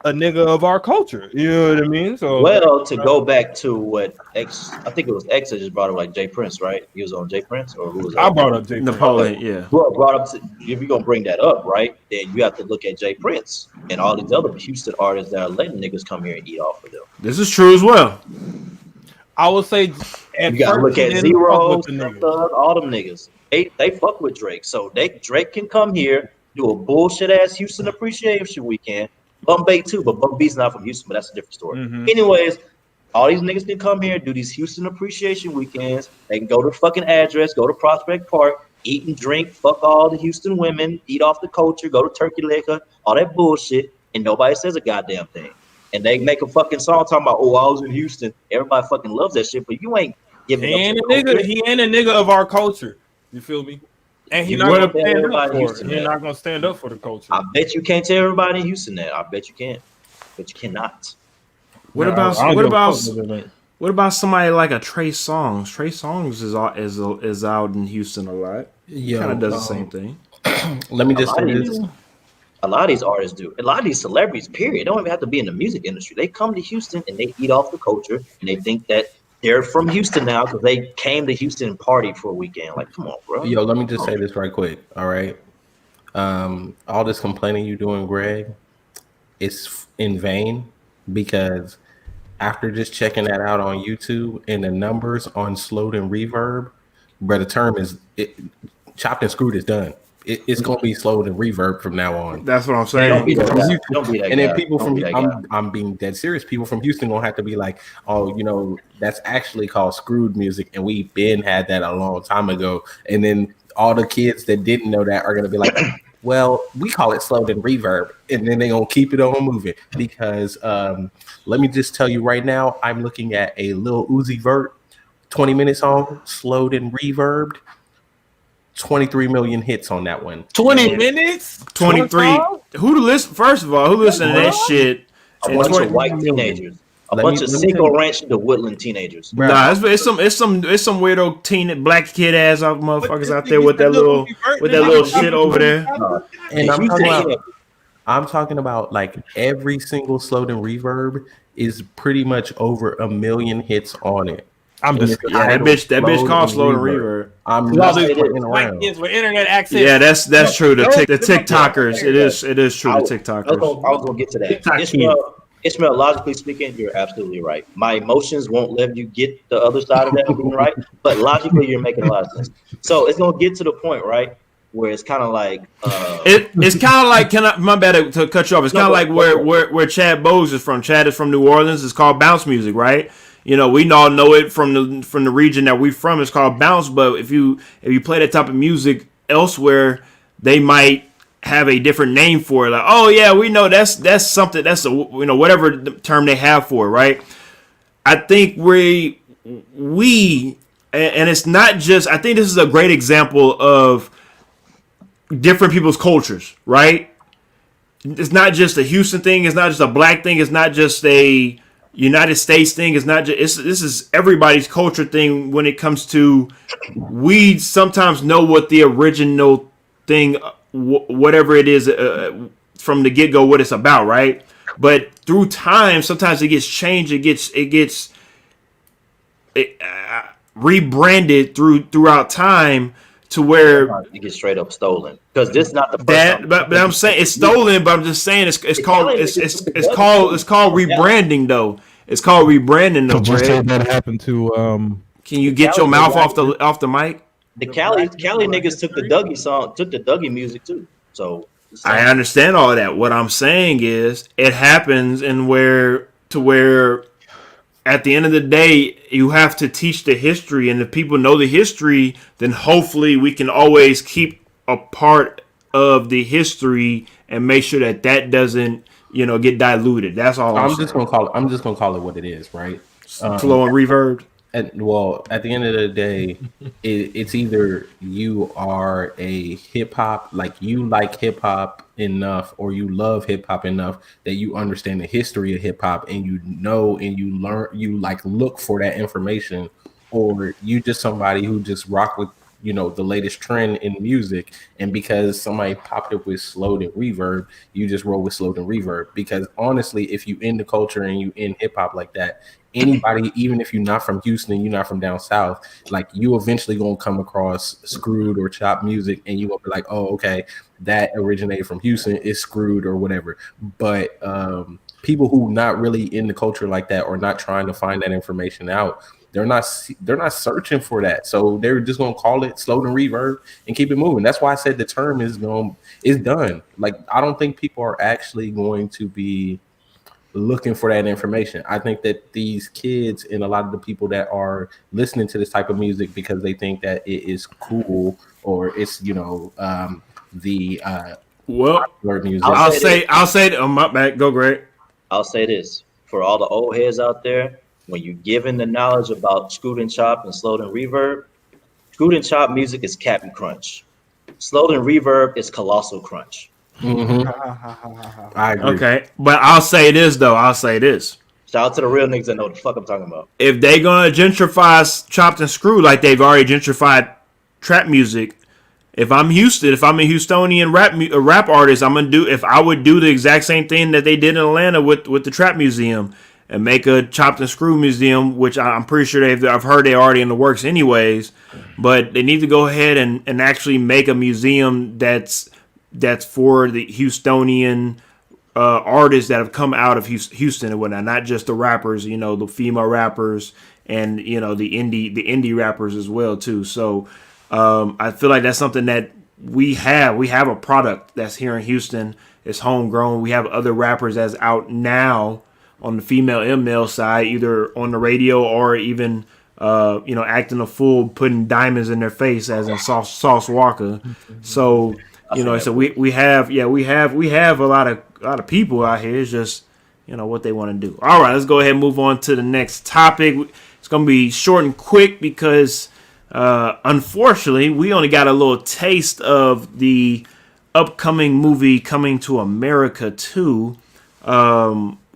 a nigga of our culture. You know what I mean? So to go back to what X, I think it was X that just brought up, like Jay Prince, right? He was on Jay Prince, or who was that? I brought up Jay Napoleon, Prince. yeah. Well, brought up if you're gonna bring that up, right? Then you have to look at Jay Prince and all these other Houston artists that are letting niggas come here and eat off of them. This is true as well. I would say you gotta look at Zero, all them niggas. They fuck with Drake, so Drake can come here, do a bullshit ass Houston appreciation weekend. Bum Bay too, but Bum B's not from Houston, but that's a different story. Mm-hmm. Anyways, all these niggas can come here, do these Houston appreciation weekends. They can go to the fucking address, go to Prospect Park, eat and drink, fuck all the Houston women, eat off the culture, go to Turkey Liquor, all that bullshit, and nobody says a goddamn thing. And they make a fucking song talking about, oh, I was in Houston. Everybody fucking loves that shit, but you ain't giving he ain't a nigga of our culture. You feel me? And he's not gonna stand up for it. He's not gonna stand up for the culture. I bet you can't tell everybody in Houston that. I bet you can't. But you cannot. What about somebody like a Trey Songz? Trey Songz is out in Houston a lot. He kind of does the same thing. Let me just say this. A lot of these artists do. A lot of these celebrities, period, don't even have to be in the music industry. They come to Houston and they eat off the culture, and they think that they're from Houston now because they came to Houston and partied for a weekend. Like, come on, bro. Yo, let me just say this right quick. All right. All this complaining you doing, Greg, is in vain, because after just checking that out on YouTube and the numbers on Slowed and Reverb, bro, the term is Chopped and Screwed is done. It's gonna be slowed and reverb from now on. That's what I'm Don't be saying. that guy. Don't be that And then guy. people Don't from be that guy. I'm being dead serious. People from Houston gonna have to be like, oh, that's actually called screwed music, and we been had that a long time ago. And then all the kids that didn't know that are gonna be like, well, we call it slowed and reverb, and then they gonna keep it on moving because let me just tell you right now, I'm looking at a Lil Uzi Vert 20-minute song, slowed and reverbed. 23 million hits on that one. 20 minutes? 23. Who to listen? First of all, who listen to that shit? A And bunch 20 of white teenagers. A Let bunch me- of let me Cinco tell you. Ranch to Woodland teenagers. Bruh, Nah, it's some weirdo teen black kid ass motherfuckers out there with that little shit over there. and Houston, I'm talking about like every single slowed and reverb is pretty much over 1 million hits on it. I'm And just it's Yeah, that titled bitch called Slowed and Reverb. I'm all not these playing white around. kids with internet access. Yeah, that's true. The Nope. TikTokers. It is true. The I was TikTokers. gonna get to that. Ishmael, logically speaking, you're absolutely right. My emotions won't let you get the other side of that being right, but logically, you're making a lot of sense. So it's gonna get to the point, right, where it's kind of like It's kind of like my bad to cut you off. It's kind of like where Chad Bogues is from. Chad is from New Orleans. It's called bounce music, right? We all know it from the region that we're from. It's called bounce. But if you play that type of music elsewhere, they might have a different name for it. Like, oh yeah, we know that's something. That's a whatever term they have for it, right? I think we and it's not just. I think this is a great example of different people's cultures, right? It's not just a Houston thing. It's not just a black thing. It's not just a United States thing. It's not just. This is everybody's culture thing when it comes to. We sometimes know what the original thing, whatever it is, from the get go, what it's about, right? But through time, sometimes it gets changed. It gets rebranded throughout time. To where you get straight up stolen because this is not the first time. But I'm saying it's stolen. But I'm just saying it's called rebranding though. It's called rebranding though. Just say that happened to Can you get your mouth off the mic? The Cali niggas took the Dougie music too. So I understand all of that. What I'm saying is it happens and where at the end of the day, you have to teach the history, and if people know the history, then hopefully we can always keep a part of the history and make sure that doesn't, get diluted. That's all. I'm just gonna call it what it is, right? Flow and reverb. At the end of the day, it's either you are a hip hop, like you like hip hop enough, or you love hip hop enough that you understand the history of hip hop and you know and you learn, you like look for that information, or you just somebody who just rock with the latest trend in music, and because somebody popped up with slowed and reverb, you just roll with slowed and reverb. Because honestly, if you in the culture and you in hip hop like that, anybody, even if you're not from Houston, you're not from down south, like you eventually gonna come across screwed or chopped music, and you gonna be like, oh, okay, that originated from Houston, is screwed or whatever. But people who not really in the culture like that, or not trying to find that information out, they're not searching for that, so they're just gonna call it slowed and reverb and keep it moving. That's why I said the term is done. Like, I don't think people are actually going to be looking for that information. I think that these kids and a lot of the people that are listening to this type of music because they think that it is cool, or it's well, music. I'll say my back. Go, Greg. I'll say this for all the old heads out there: when you're given the knowledge about Scoot and Chop and Slowed and Reverb, Scoot and Chop music is Captain Crunch. Slowed and Reverb is Colossal Crunch. Mm-hmm. I agree. Okay, but I'll say this though. Shout out to the real niggas that know what the fuck I'm talking about. If they gonna gentrify Chopped and Screwed like they've already gentrified trap music, if I'm a Houstonian rap artist, I'm gonna do. If I would do the exact same thing that they did in Atlanta with the Trap Museum, and make a Chopped and Screwed museum, which I'm pretty sure I've heard they're already in the works anyways. But they need to go ahead and actually make a museum that's for the Houstonian artists that have come out of Houston and whatnot, not just the rappers, the female rappers and the indie rappers as well too. So I feel like that's something that we have a product that's here in Houston. It's homegrown. We have other rappers that's out now on the female and male side, either on the radio or even acting a fool, putting diamonds in their face, as in Sauce Walker. So so we have a lot of people out here. It's just what they want to do. All right, let's go ahead and move on to the next topic. It's gonna be short and quick because unfortunately we only got a little taste of the upcoming movie Coming to America 2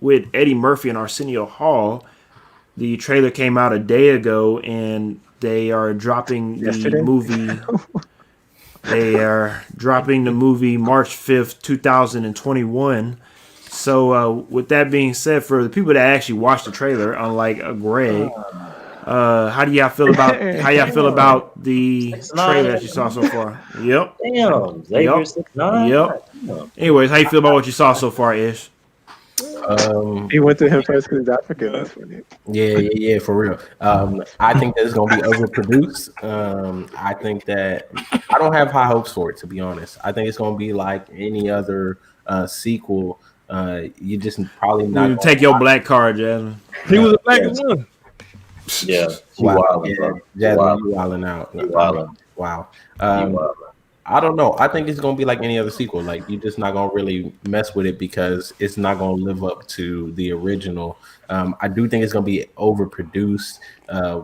with Eddie Murphy and Arsenio Hall. The trailer came out a day ago, and they are dropping the movie. They are dropping the movie March 5th, 2021. So with that being said, for the people that actually watched the trailer, unlike Greg, how y'all feel about the trailer that you saw so far? Yep. Damn. Xavier 6ix9ine. Yep. Anyways, how you feel about what you saw so far, Ish? He went to him first because he's African. That's funny. Yeah, for real. I think that it's gonna be overproduced. I think that I don't have high hopes for it, to be honest. I think it's gonna be like any other sequel. You just probably not You take your black card, Jasmine. He was a black one. Yeah. Wow, Jasmine, you wilding out. Wow. I don't know. I think it's gonna be like any other sequel. Like you're just not gonna really mess with it because it's not gonna live up to the original. I do think it's gonna be overproduced.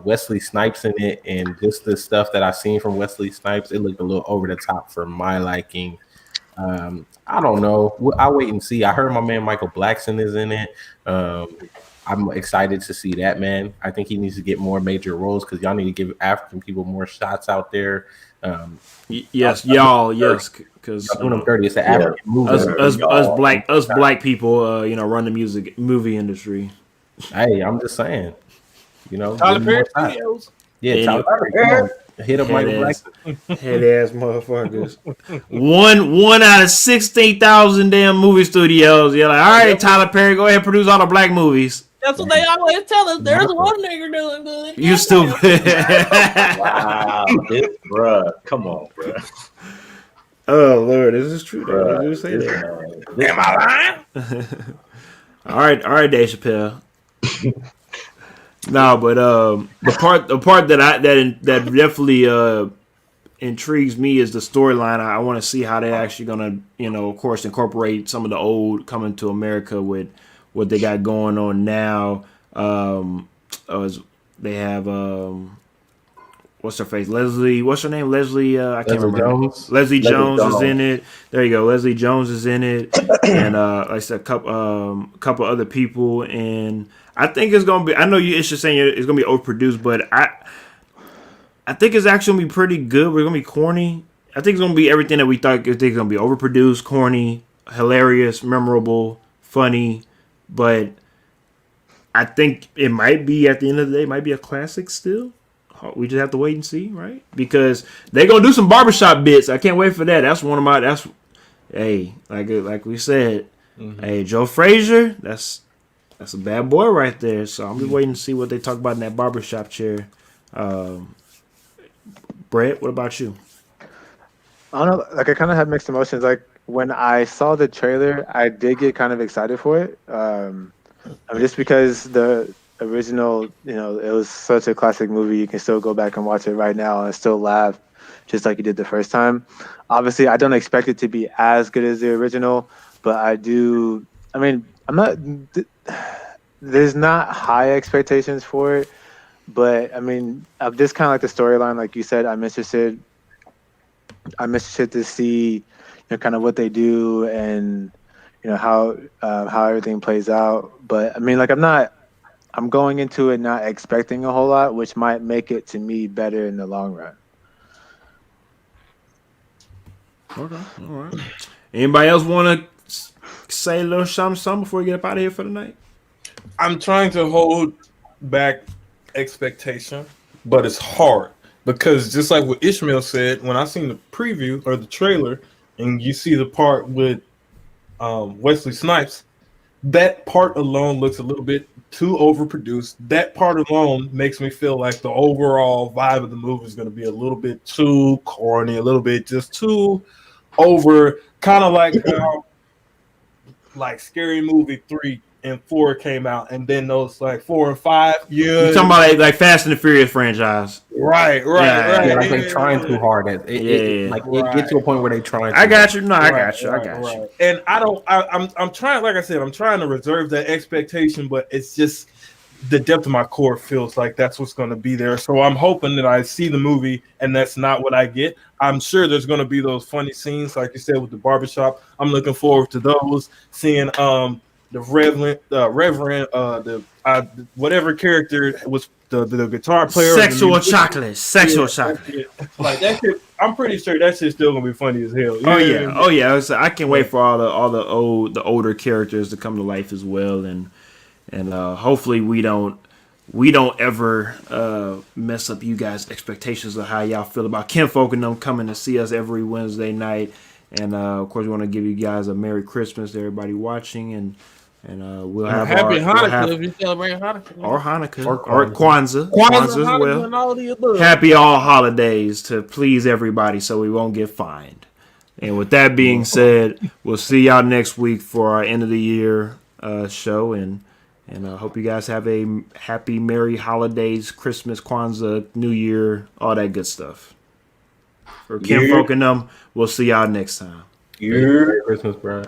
Wesley Snipes in it, and just the stuff that I've seen from Wesley Snipes, it looked a little over the top for my liking. I don't know. I'll wait and see. I heard my man Michael Blackson is in it. I'm excited to see that, man. I think he needs to get more major roles because y'all need to give African people more shots out there. Yes, because doing them dirty. It's the African movie. Us black people, run the movie industry. Hey, I'm just saying. Tyler Perry Studios. Yeah, Tyler Perry. Hit up Michael Blackson. Head ass motherfuckers. one out of 16,000 damn movie studios. You're like, all right, Tyler Perry, go ahead and produce all the black movies. That's what they always tell us. There's one nigga doing good. You stupid. Wow, bruh. Come on, bruh. Oh Lord, this is true. Though. Do say that. Am I lying? All right, Dave Chappelle. No, but the part that definitely intrigues me is the storyline. I want to see how they're actually gonna, of course, incorporate some of the old Coming to America with what they got going on now. They have what's her face? What's her name? I can't remember. Jones. Leslie Jones is in it. There you go. Leslie Jones is in it, and like I said, a couple other people. And I think it's gonna be. I know it's just saying it's gonna be overproduced, but I think it's actually gonna be pretty good. We're gonna be corny. I think it's gonna be everything that we thought. It's gonna be overproduced, corny, hilarious, memorable, funny. But I think it might be, at the end of the day, it might be a classic still. We just have to wait and see, right? Because they're going to do some barbershop bits. I can't wait for that. That's one of my, hey, like we said, hey, Joe Frazier, that's a bad boy right there. So I'm just waiting to see what they talk about in that barbershop chair. Brett, what about you? I don't know. Like, I kind of had mixed emotions. Like, when I saw the trailer, I did get kind of excited for it. Just because the original, it was such a classic movie. You can still go back and watch it right now and still laugh just like you did the first time. Obviously, I don't expect it to be as good as the original, but I do. I mean, there's not high expectations for it, but I mean, I'm just kind of like the storyline, like you said. I'm interested to see kind of what they do and how everything plays out. But I mean, like, I'm going into it not expecting a whole lot, which might make it to me better in the long run. Okay, all right. Anybody else want to say a little something before we get up out of here for the night? I'm trying to hold back expectation, but it's hard because just like what Ishmael said, when I seen the preview or the trailer and you see the part with Wesley Snipes, that part alone looks a little bit too overproduced. That part alone makes me feel like the overall vibe of the movie is going to be a little bit too corny, a little bit just too over, kind of like how like Scary Movie 3 and 4 came out, and then those like 4 and 5. Yeah, You talking about like Fast and the Furious franchise? right. Yeah, like they trying too hard. It gets to a point where they trying. I got you. No, I Right, got you. And I'm trying, like I said, I'm trying to reserve that expectation, but it's just the depth of my core feels like that's what's going to be there. So I'm hoping that I see the movie and that's not what I get. I'm sure there's going to be those funny scenes, like you said, with the barbershop. I'm looking forward to those. Seeing the whatever character was the guitar player, Sexual chocolate. like that shit. I'm pretty sure that shit's still gonna be funny as hell. Oh yeah. So I can't wait for all the older characters to come to life as well, and hopefully we don't ever mess up you guys' expectations of how y'all feel about Kinfolk and them coming to see us every Wednesday night. And of course, we want to give you guys a Merry Christmas to everybody watching, and we'll have Happy Hanukkah if you celebrate Hanukkah, or Hanukkah, or Kwanzaa as well. And all of the above. Happy all holidays to please everybody, so we won't get fined. And with that being said, we'll see y'all next week for our end of the year show, and I hope you guys have a happy, merry holidays, Christmas, Kwanzaa, New Year, all that good stuff. For Kinfolk and them, we'll see y'all next time. Merry Christmas, bro.